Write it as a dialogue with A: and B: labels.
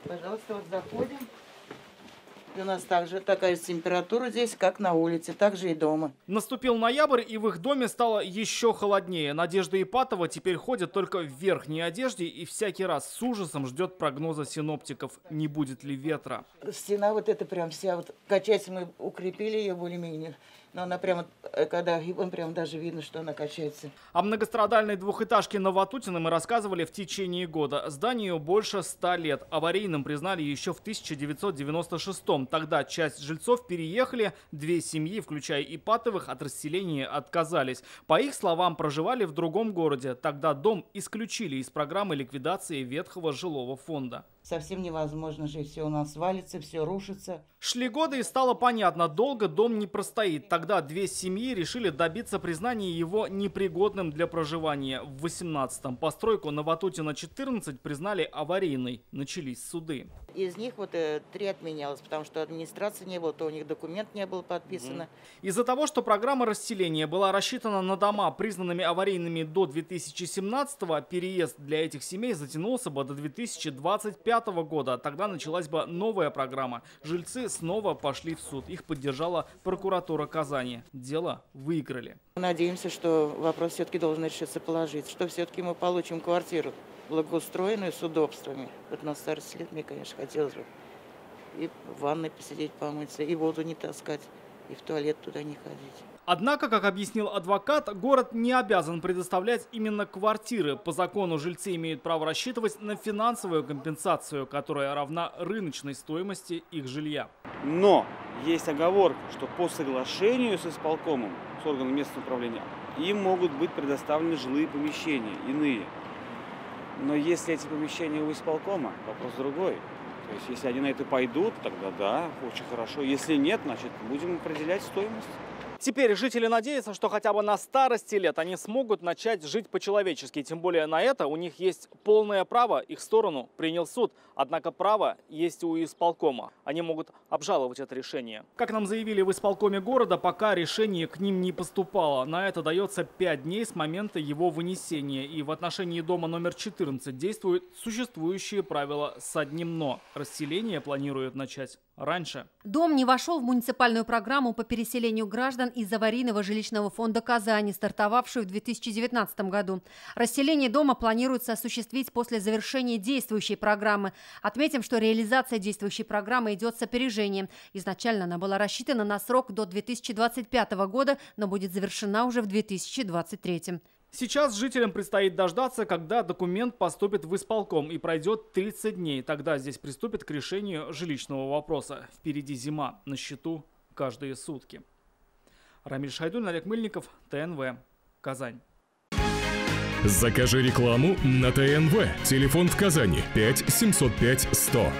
A: Пожалуйста, вот заходим. И у нас также такая же температура здесь, как на улице, также и дома.
B: Наступил ноябрь, и в их доме стало еще холоднее. Надежда Ипатова теперь ходит только в верхней одежде и всякий раз с ужасом ждет прогноза синоптиков, не будет ли ветра.
A: Стена вот эта прям вся, вот качается, мы укрепили ее более-менее. Но она прямо, когда он прям даже видно, что она качается.
B: О многострадальной двухэтажке на Ватутино мы рассказывали в течение года. Зданию больше 100 лет. Аварийным признали еще в 1996-м. Тогда часть жильцов переехали, 2 семьи, включая Ипатовых, от расселения отказались. По их словам, проживали в другом городе. Тогда дом исключили из программы ликвидации ветхого жилого фонда.
A: Совсем невозможно жить, все у нас валится, все рушится.
B: Шли годы, и стало понятно, долго дом не простоит. Тогда 2 семьи решили добиться признания его непригодным для проживания. В 18-м постройку на Ватутино 14 признали аварийной. Начались суды.
A: Из них вот 3 отменялось, потому что администрации не было, то у них документ не был подписан.
B: Из-за того, что программа расселения была рассчитана на дома, признанными аварийными до 2017-го, переезд для этих семей затянулся бы до 2025 года. Тогда началась бы новая программа. Жильцы снова пошли в суд. Их поддержала прокуратура Казани. Дело выиграли.
A: Надеемся, что вопрос все-таки должен решиться положить, что все-таки мы получим квартиру благоустроенную с удобствами. Вот на старости лет мне, конечно, хотелось бы и в ванной посидеть, помыться, и воду не таскать, и в туалет туда не ходить.
B: Однако, как объяснил адвокат, город не обязан предоставлять именно квартиры. По закону жильцы имеют право рассчитывать на финансовую компенсацию, которая равна рыночной стоимости их жилья.
C: Но есть оговорка, что по соглашению с исполкомом, с органом местного управления, им могут быть предоставлены жилые помещения, иные. Но если эти помещения у исполкома, вопрос другой. То есть, если они на это пойдут, тогда да, очень хорошо. Если нет, значит, будем определять стоимость.
B: Теперь жители надеются, что хотя бы на старости лет они смогут начать жить по-человечески. Тем более на это у них есть полное право. Их сторону принял суд. Однако право есть у исполкома. Они могут обжаловать это решение. Как нам заявили в исполкоме города, пока решение к ним не поступало. На это дается 5 дней с момента его вынесения. И в отношении дома номер 14 действуют существующие правила с одним «но». Расселение планируют начать раньше.
D: Дом не вошел в муниципальную программу по переселению граждан из аварийного жилищного фонда Казани, стартовавшую в 2019 году. Расселение дома планируется осуществить после завершения действующей программы. Отметим, что реализация действующей программы идет с опережением. Изначально она была рассчитана на срок до 2025 года, но будет завершена уже в 2023.
B: Сейчас жителям предстоит дождаться, когда документ поступит в исполком и пройдет 30 дней. Тогда здесь приступят к решению жилищного вопроса. Впереди зима, на счету каждые сутки. Рамиль Шайдуллин, Олег Мыльников, ТНВ, Казань.
E: Закажи рекламу на ТНВ. Телефон в Казани 5 705 100.